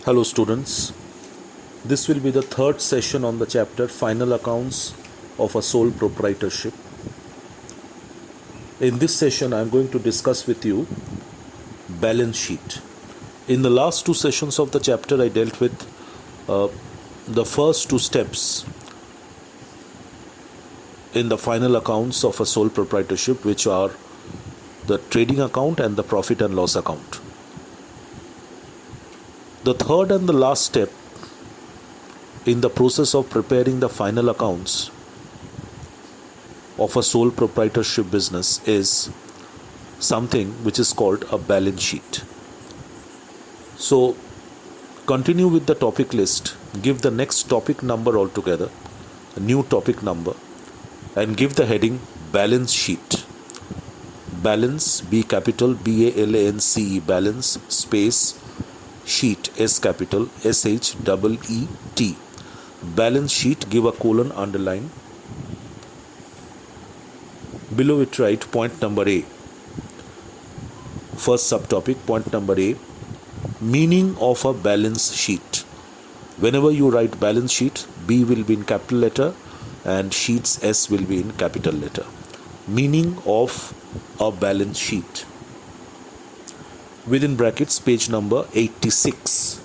Hello students, this will be the third session on the chapter Final Accounts of a Sole Proprietorship. In this session I am going to discuss with you balance sheet. In the last two sessions of the chapter I dealt with the first two steps in the final accounts of a sole proprietorship, which are the trading account and the profit and loss account. The third and the last step in the process of preparing the final accounts of a sole proprietorship business is something which is called a balance sheet. So continue with the topic list, give the next topic number altogether, a new topic number, and give the heading balance sheet. Balance, B capital, BALANCE, balance, space, sheet, S capital, SHEET. Balance sheet, give a colon, underline. Below it write point number A. First subtopic, point number A. Meaning of a balance sheet. Whenever you write balance sheet, B will be in capital letter and sheets S will be in capital letter. Meaning of a balance sheet. Within brackets, page number 86.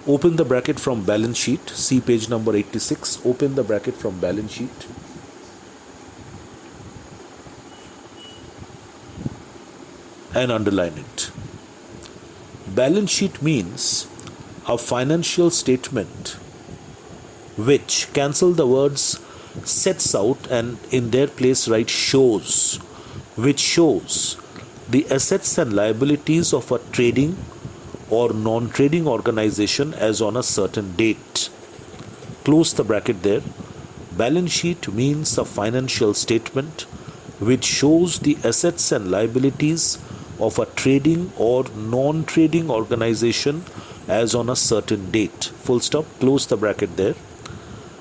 Open the bracket from balance sheet. See page number 86. Open the bracket from balance sheet. And underline it. Balance sheet means a financial statement which, cancel the words, sets out and in their place write shows, which shows the assets and liabilities of a trading or non-trading organization as on a certain date. Close the bracket there. Balance sheet means a financial statement which shows the assets and liabilities of a trading or non-trading organization as on a certain date. Full stop. Close the bracket there.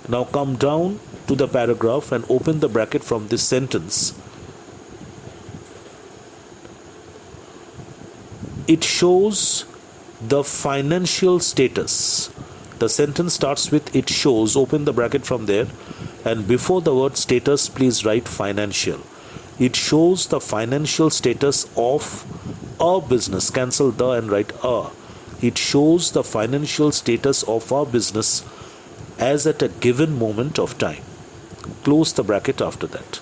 Now come down to the paragraph and open the bracket from this sentence. It shows the financial status. The sentence starts with it shows. Open the bracket from there, and before the word status please write financial. It shows the financial status of a business. Cancel the and write a. It shows the financial status of our business as at a given moment of time. Close the bracket after that.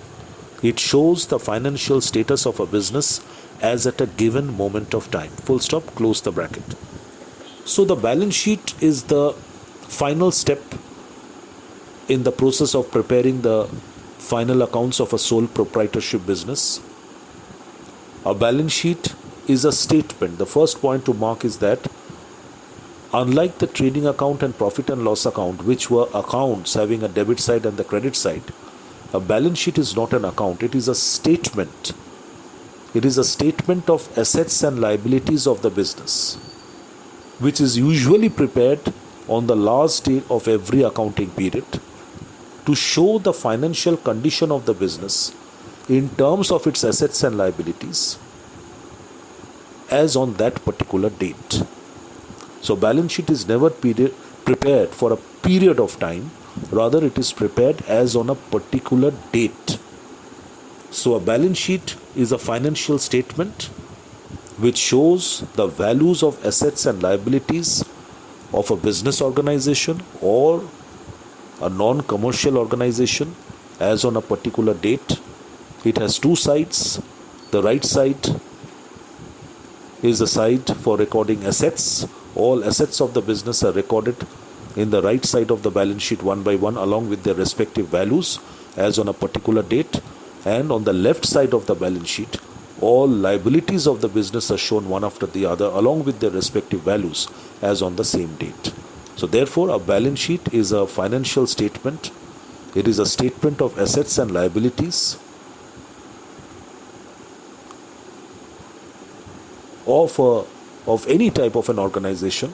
It shows the financial status of a business as at a given moment of time. Full stop. Close the bracket. So the balance sheet is the final step in the process of preparing the final accounts of a sole proprietorship business. A balance sheet is a statement. The first point to mark is that unlike the trading account and profit and loss account, which were accounts having a debit side and the credit side, a balance sheet is not an account. It is a statement. It is a statement of assets and liabilities of the business, which is usually prepared on the last day of every accounting period to show the financial condition of the business in terms of its assets and liabilities as on that particular date. So balance sheet is never prepared for a period of time, rather it is prepared as on a particular date. So a balance sheet is a financial statement which shows the values of assets and liabilities of a business organization or a non-commercial organization as on a particular date. It has two sides. The right side is the side for recording assets. All assets of the business are recorded in the right side of the balance sheet one by one along with their respective values as on a particular date. And on the left side of the balance sheet, all liabilities of the business are shown one after the other along with their respective values as on the same date. So therefore a balance sheet is a financial statement. It is a statement of assets and liabilities of any type of an organization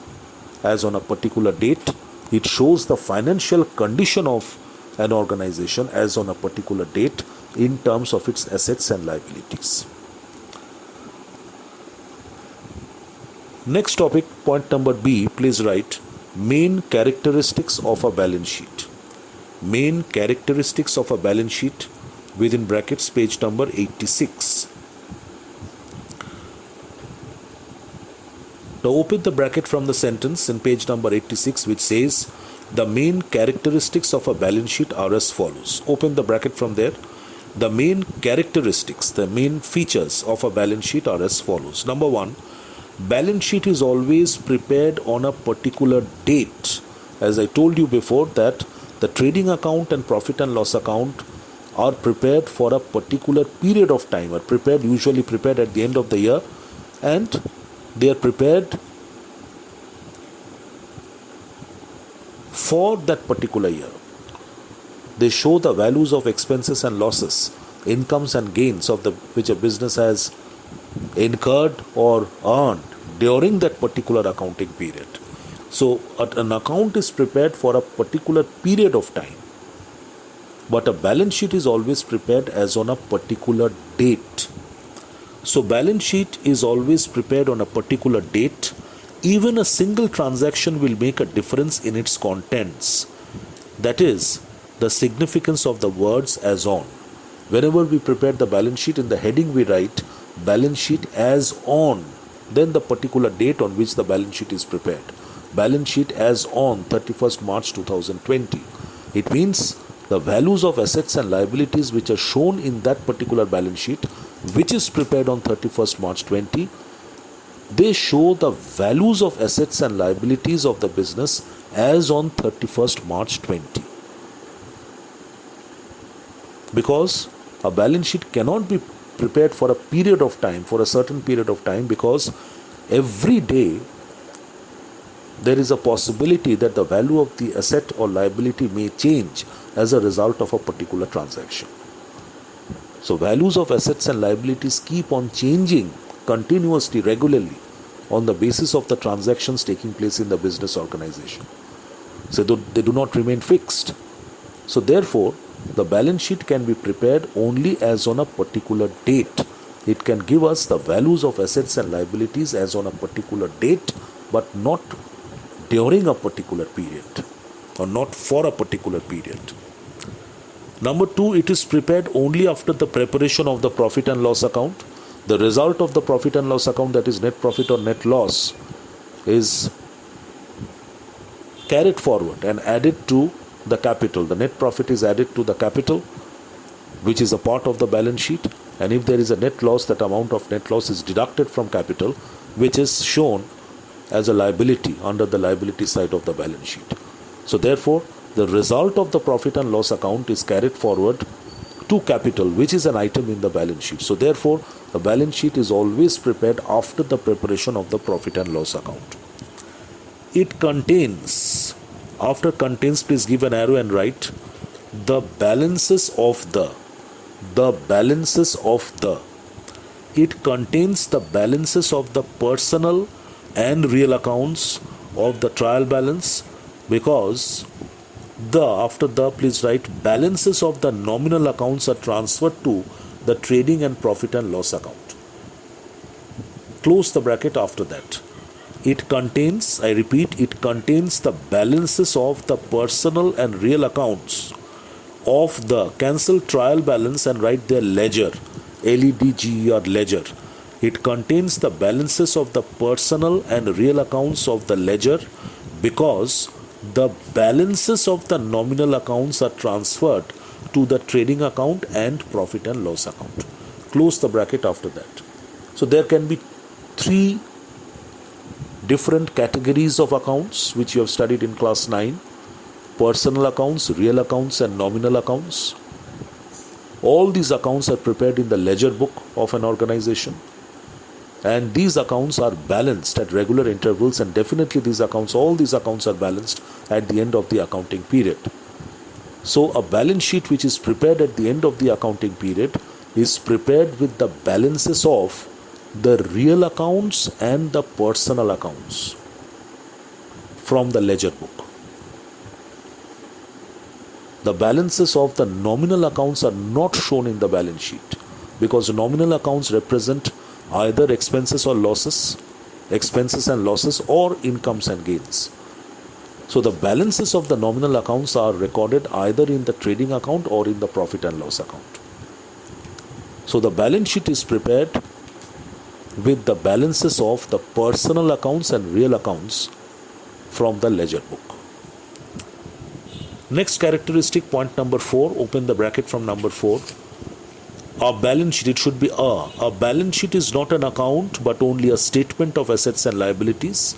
as on a particular date. It shows the financial condition of an organization as on a particular date in terms of its assets and liabilities. Next topic, point number B, please write main characteristics of a balance sheet. Main characteristics of a balance sheet within brackets, page number 86. Now open the bracket from the sentence in page number 86 which says the main characteristics of a balance sheet are as follows. Open the bracket from there. The main characteristics, the main features of a balance sheet are as follows. Number one, balance sheet is always prepared on a particular date. As I told you before that the trading account and profit and loss account are prepared for a particular period of time, usually prepared at the end of the year, and they are prepared for that particular year. They show the values of expenses and losses, incomes and gains of which a business has incurred or earned during that particular accounting period. So an account is prepared for a particular period of time, but a balance sheet is always prepared as on a particular date. So balance sheet is always prepared on a particular date. Even a single transaction will make a difference in its contents. That is the significance of the words as on. Whenever we prepare the balance sheet, in the heading we write balance sheet as on, then the particular date on which the balance sheet is prepared. Balance sheet as on 31st March 2020. It means the values of assets and liabilities which are shown in that particular balance sheet, which is prepared on 31st March 20, they show the values of assets and liabilities of the business as on 31st March 20. Because a balance sheet cannot be prepared for a period of time, for a certain period of time, because every day there is a possibility that the value of the asset or liability may change as a result of a particular transaction. So values of assets and liabilities keep on changing continuously, regularly, on the basis of the transactions taking place in the business organization. So they do not remain fixed. So therefore, the balance sheet can be prepared only as on a particular date. It can give us the values of assets and liabilities as on a particular date, but not during a particular period, or not for a particular period. Number two, it is prepared only after the preparation of the profit and loss account. The result of the profit and loss account, that is net profit or net loss, is carried forward and added to the capital. The net profit is added to the capital, which is a part of the balance sheet, and if there is a net loss, that amount of net loss is deducted from capital, which is shown as a liability under the liability side of the balance sheet. So therefore, the result of the profit and loss account is carried forward to capital, which is an item in the balance sheet. So therefore, the balance sheet is always prepared after the preparation of the profit and loss account. It contains, after contains, please give an arrow and write the balances of the. It contains the balances of the personal and real accounts of the trial balance, because after the, please write balances of the nominal accounts are transferred to the trading and profit and loss account. Close the bracket after that. It contains, I repeat, it contains the balances of the personal and real accounts of the, cancel trial balance and write their ledger, LEDGER, ledger. It contains the balances of the personal and real accounts of the ledger, because the balances of the nominal accounts are transferred to the trading account and profit and loss account. Close the bracket after that. So there can be three different categories of accounts which you have studied in class 9. Personal accounts, real accounts and nominal accounts. All these accounts are prepared in the ledger book of an organization, and these accounts are balanced at regular intervals, and definitely all these accounts are balanced at the end of the accounting period. So a balance sheet which is prepared at the end of the accounting period is prepared with the balances of the real accounts and the personal accounts from the ledger book. The balances of the nominal accounts are not shown in the balance sheet, because nominal accounts represent either expenses or losses, expenses and losses, or incomes and gains. So the balances of the nominal accounts are recorded either in the trading account or in the profit and loss account. So the balance sheet is prepared with the balances of the personal accounts and real accounts from the ledger book. Next characteristic, point number 4, open the bracket from number 4. A balance sheet, it should be a balance sheet is not an account but only a statement of assets and liabilities.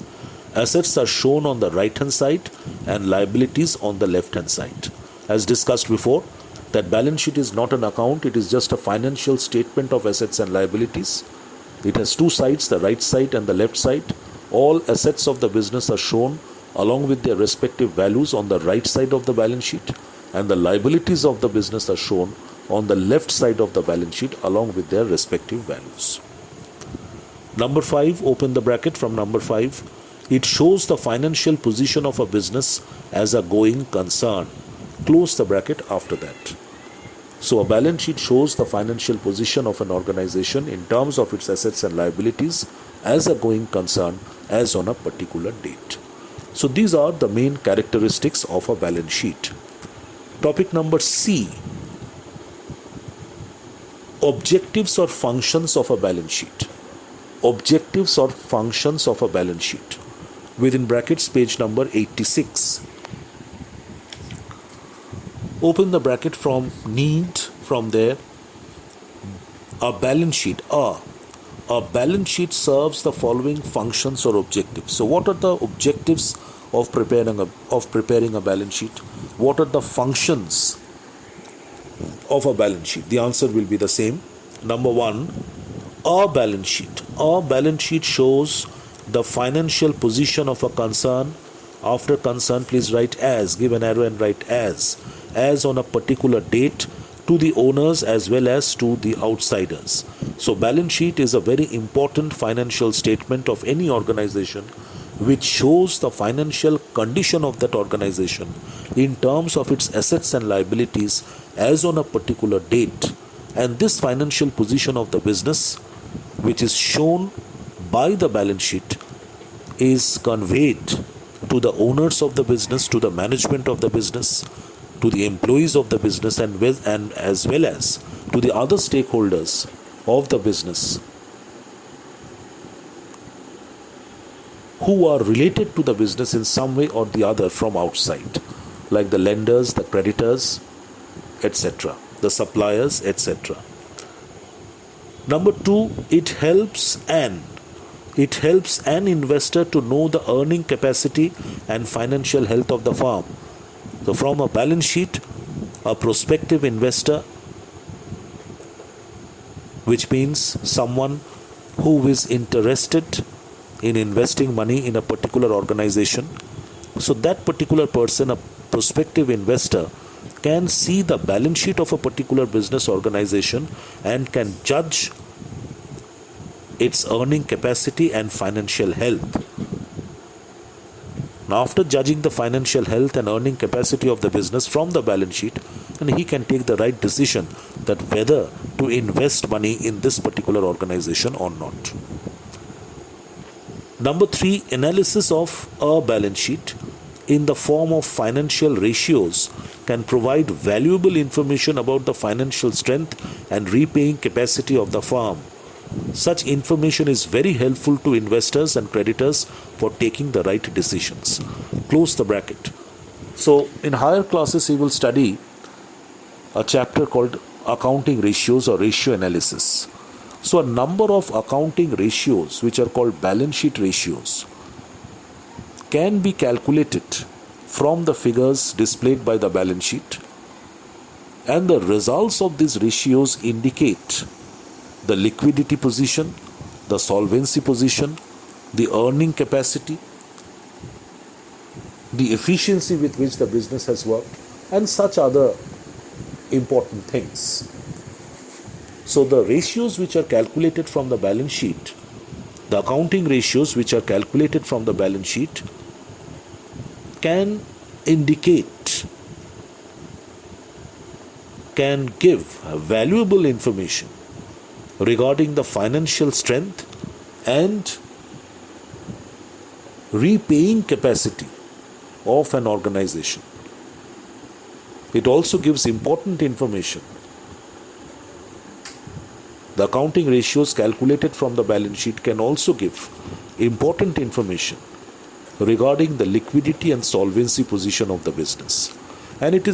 Assets are shown on the right hand side and liabilities on the left hand side. As discussed before, that balance sheet is not an account, it is just a financial statement of assets and liabilities. It has two sides, the right side and the left side. All assets of the business are shown along with their respective values on the right side of the balance sheet, and the liabilities of the business are shown on the left side of the balance sheet along with their respective values. Number 5, open the bracket from number 5. It shows the financial position of a business as a going concern. Close the bracket after that. So a balance sheet shows the financial position of an organization in terms of its assets and liabilities as a going concern as on a particular date. So these are the main characteristics of a balance sheet. Topic number C. Objectives or functions of a balance sheet. Objectives or functions of a balance sheet. Within brackets, page number 86. Open the bracket from need, from there. A balance sheet. A balance sheet serves the following functions or objectives. So what are the objectives of preparing a balance sheet? What are the functions of a balance sheet? The answer will be the same. Number 1, a balance sheet. A balance sheet shows the financial position of a concern. After concern, please write as, give an arrow and write as on a particular date to the owners as well as to the outsiders. So balance sheet is a very important financial statement of any organization which shows the financial condition of that organization in terms of its assets and liabilities as on a particular date. And this financial position of the business, which is shown by the balance sheet, is conveyed to the owners of the business, to the management of the business, to the employees of the business, and as well as to the other stakeholders of the business who are related to the business in some way or the other from outside, like the lenders, the creditors, etc., the suppliers, etc. Number 2, it helps an investor to know the earning capacity and financial health of the firm. So from a balance sheet, a prospective investor, which means someone who is interested in investing money in a particular organization, so that particular person, a prospective investor, can see the balance sheet of a particular business organization and can judge its earning capacity and financial health. Now, after judging the financial health and earning capacity of the business from the balance sheet, and he can take the right decision that whether to invest money in this particular organization or not. Number 3, analysis of a balance sheet in the form of financial ratios can provide valuable information about the financial strength and repaying capacity of the firm. Such information is very helpful to investors and creditors for taking the right decisions. Close the bracket. So, in higher classes, you will study a chapter called accounting ratios or ratio analysis. So, a number of accounting ratios, which are called balance sheet ratios, can be calculated from the figures displayed by the balance sheet, and the results of these ratios indicate the liquidity position, the solvency position, the earning capacity, the efficiency with which the business has worked, and such other important things. So the ratios which are calculated from the balance sheet, the accounting ratios which are calculated from the balance sheet, can indicate, can give valuable information regarding the financial strength and repaying capacity of an organization. It also gives important information. The accounting ratios calculated from the balance sheet can also give important information regarding the liquidity and solvency position of the business. And it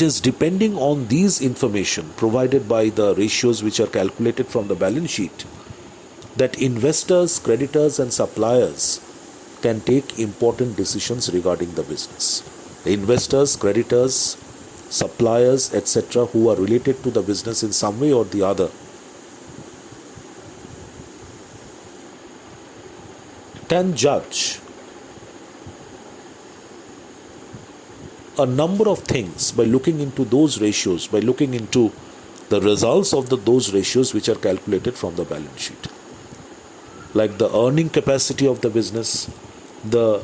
is depending on these information provided by the ratios which are calculated from the balance sheet that investors, creditors and suppliers can take important decisions regarding the business. The investors, creditors, suppliers, etc., who are related to the business in some way or the other can judge a number of things by looking into those ratios, by looking into the results of those ratios which are calculated from the balance sheet, like the earning capacity of the business, the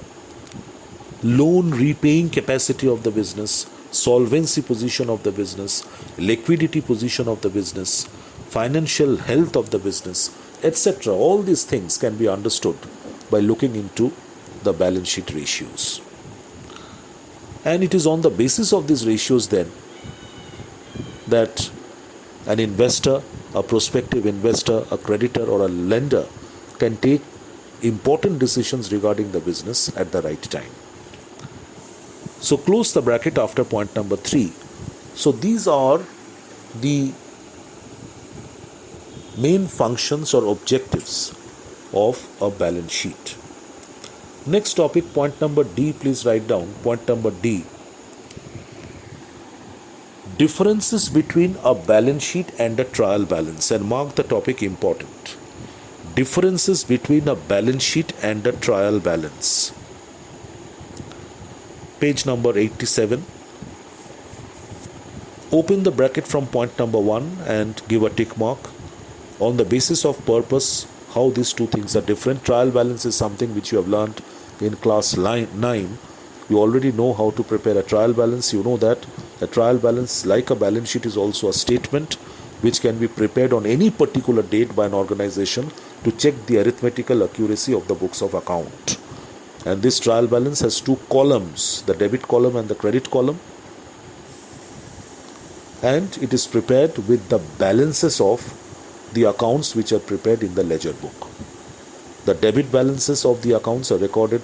loan repaying capacity of the business, solvency position of the business, liquidity position of the business, financial health of the business, etc. All these things can be understood by looking into the balance sheet ratios. And it is on the basis of these ratios then that an investor, a prospective investor, a creditor or a lender can take important decisions regarding the business at the right time. So close the bracket after point number 3. So these are the main functions or objectives of a balance sheet. Next topic, point number D, please write down. Point number D. Differences between a balance sheet and a trial balance, and mark the topic important. Differences between a balance sheet and a trial balance. Page number 87. Open the bracket from point number 1 and give a tick mark. On the basis of purpose, how these two things are different. Trial balance is something which you have learned in class 9. You already know how to prepare a trial balance. You know that a trial balance, like a balance sheet, is also a statement which can be prepared on any particular date by an organization to check the arithmetical accuracy of the books of account. And this trial balance has two columns, the debit column and the credit column. And it is prepared with the balances of the accounts which are prepared in the ledger book. The debit balances of the accounts are recorded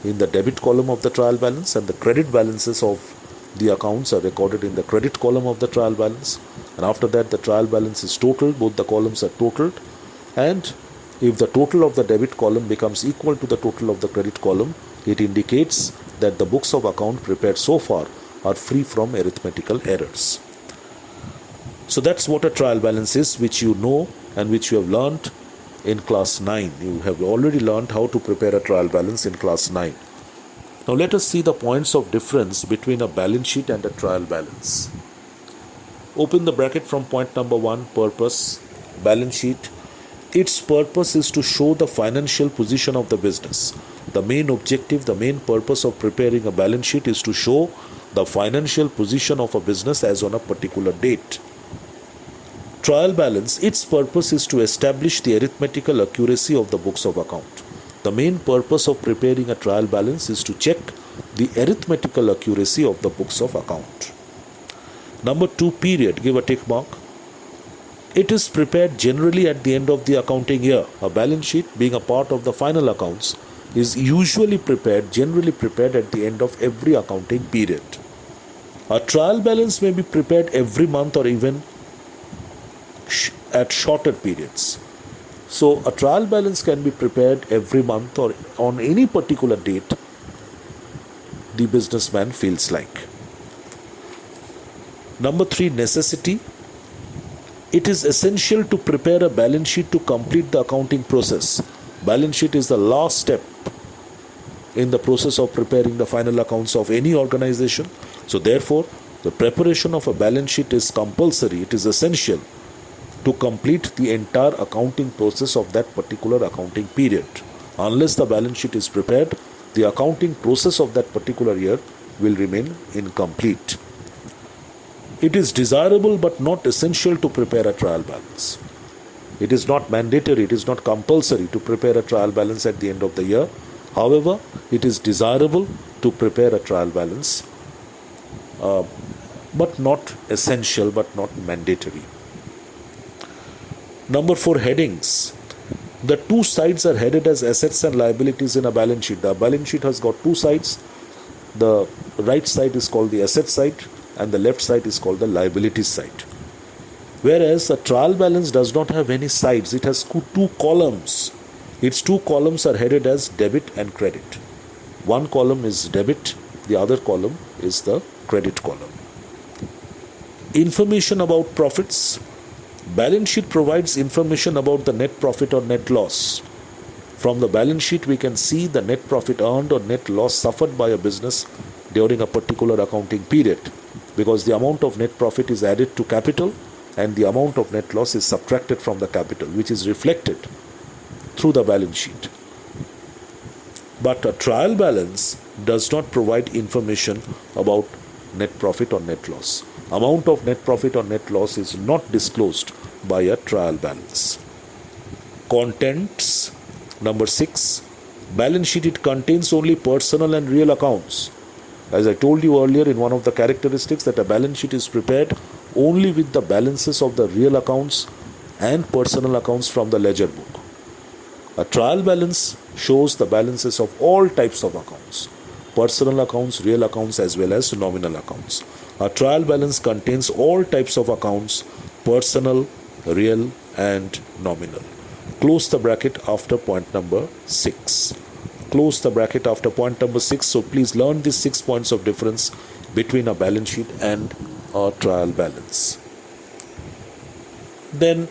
in the debit column of the trial balance, and the credit balances of the accounts are recorded in the credit column of the trial balance. And after that, the trial balance is totaled, both the columns are totaled, and if the total of the debit column becomes equal to the total of the credit column, it indicates that the books of account prepared so far are free from arithmetical errors. So that's what a trial balance is, which you know and which you have learned in class 9. You have already learned how to prepare a trial balance in class 9. Now let us see the points of difference between a balance sheet and a trial balance. Open the bracket from point number 1, purpose, balance sheet. Its purpose is to show the financial position of the business. The main objective, the main purpose of preparing a balance sheet is to show the financial position of a business as on a particular date. Trial balance, its purpose is to establish the arithmetical accuracy of the books of account. The main purpose of preparing a trial balance is to check the arithmetical accuracy of the books of account. Number 2, period. Give a tick mark. It is prepared generally at the end of the accounting year. A balance sheet, being a part of the final accounts, is usually generally prepared at the end of every accounting period. A trial balance may be prepared every month or even at shorter periods. So a trial balance can be prepared every month or on any particular date the businessman feels like. Number 3, necessity. It is essential to prepare a balance sheet to complete the accounting process. Balance sheet is the last step in the process of preparing the final accounts of any organization. So therefore, the preparation of a balance sheet is compulsory. It is essential to complete the entire accounting process of that particular accounting period. Unless the balance sheet is prepared, the accounting process of that particular year will remain incomplete. It is desirable but not essential to prepare a trial balance. It is not mandatory, it is not compulsory to prepare a trial balance at the end of the year. However, it is desirable to prepare a trial balance, but not essential, but not mandatory. Number 4, headings. The two sides are headed as assets and liabilities in a balance sheet. The balance sheet has got two sides. The right side is called the asset side and the left side is called the liabilities side. Whereas a trial balance does not have any sides. It has two columns. Its two columns are headed as debit and credit. One column is debit, the other column is the credit column. Information about profits. Balance sheet provides information about the net profit or net loss. From the balance sheet, we can see the net profit earned or net loss suffered by a business during a particular accounting period, because the amount of net profit is added to capital and the amount of net loss is subtracted from the capital, which is reflected through the balance sheet. But a trial balance does not provide information about net profit or net loss. Amount of net profit or net loss is not disclosed by a trial balance. Contents. Number 6, balance sheet, it contains only personal and real accounts. As I told you earlier in one of the characteristics, that a balance sheet is prepared only with the balances of the real accounts and personal accounts from the ledger book. A trial balance shows the balances of all types of accounts, personal accounts, real accounts, as well as nominal accounts. A trial balance contains all types of accounts, personal, real and nominal. Close the bracket after point number 6. Close the bracket after point number 6. So please learn these 6 points of difference between a balance sheet and a trial balance. Then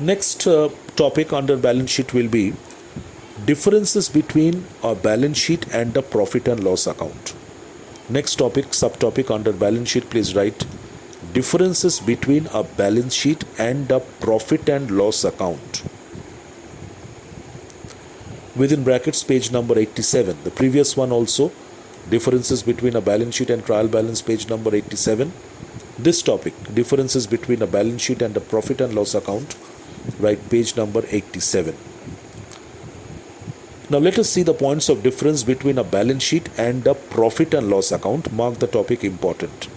next topic under balance sheet will be differences between a balance sheet and a profit and loss account. Next topic, subtopic under balance sheet, please write differences between a balance sheet and a profit and loss account. Within brackets, page number 87. The previous one also, differences between a balance sheet and trial balance, page number 87. This topic, differences between a balance sheet and a profit and loss account, write page number 87. Now let us see the points of difference between a balance sheet and a profit and loss account. Mark the topic important.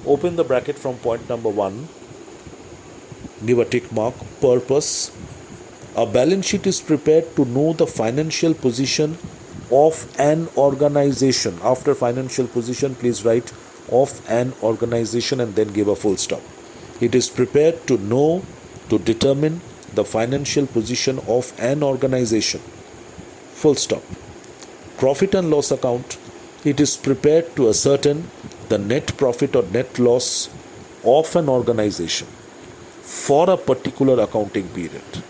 Open the bracket from point number 1. Give a tick mark. Purpose. A balance sheet is prepared to know the financial position of an organization. After financial position, please write of an organization and then give a full stop. It is prepared to know, to determine the financial position of an organization. Full stop. Profit and loss account. It is prepared to ascertain the net profit or net loss of an organization for a particular accounting period.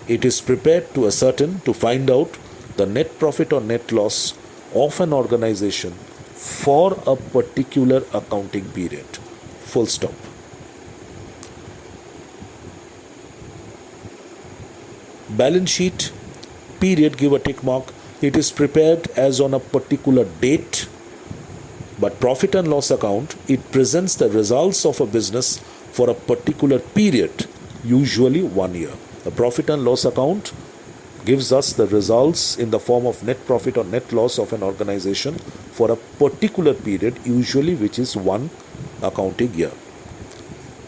It is prepared to ascertain, to find out the net profit or net loss of an organization for a particular accounting period. Full stop. Balance sheet period, give a tick mark. It is prepared as on a particular date. But profit and loss account, it presents the results of a business for a particular period, usually 1 year. The profit and loss account gives us the results in the form of net profit or net loss of an organization for a particular period, usually which is 1 accounting year.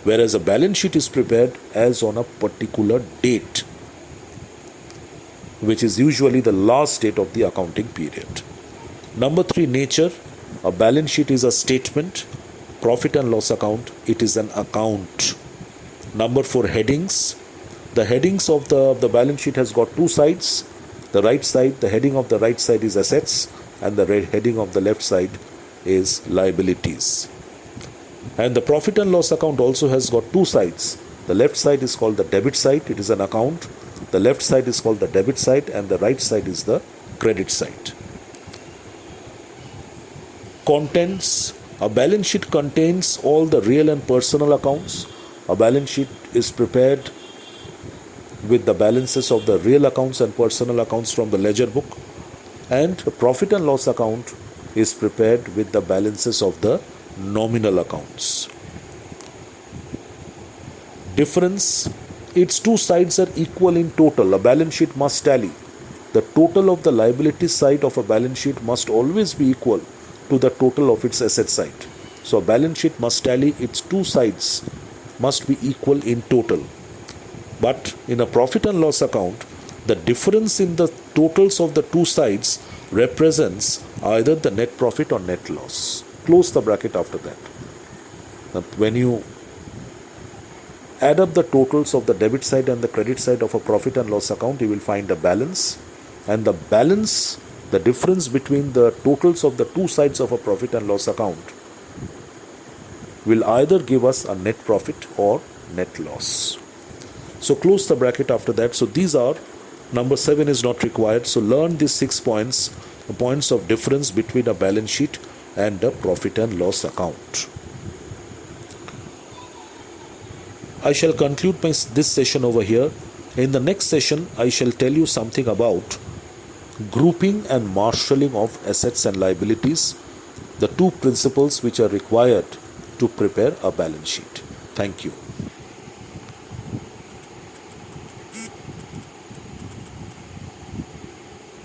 Whereas a balance sheet is prepared as on a particular date, which is usually the last date of the accounting period. Number 3, nature. A balance sheet is a statement. Profit and loss account, it is an account. Number 4, headings. The headings of the balance sheet has got two sides. The right side, the heading of the right side is assets and the heading of the left side is liabilities. And the profit and loss account also has got two sides. The left side is called the debit side, it is an account. The left side is called the debit side and the right side is the credit side. Contents. A balance sheet contains all the real and personal accounts. A balance sheet is prepared with the balances of the real accounts and personal accounts from the ledger book. And the profit and loss account is prepared with the balances of the nominal accounts. difference, its two sides are equal in total. A balance sheet must tally. The total of the liability side of a balance sheet must always be equal to the total of its asset side. So a balance sheet must tally, its two sides must be equal in total. But in a profit and loss account, the difference in the totals of the two sides represents either the net profit or net loss. Close the bracket after that. Now, when you add up the totals of the debit side and the credit side of a profit and loss account, you will find a balance. And the balance, the difference between the totals of the two sides of a profit and loss account, will either give us a net profit or net loss. So close the bracket after that. So these are, number 7 is not required. So learn these 6 points, the points of difference between a balance sheet and a profit and loss account. I shall conclude this session over here. In the next session, I shall tell you something about grouping and marshalling of assets and liabilities, the two principles which are required to prepare a balance sheet. Thank you.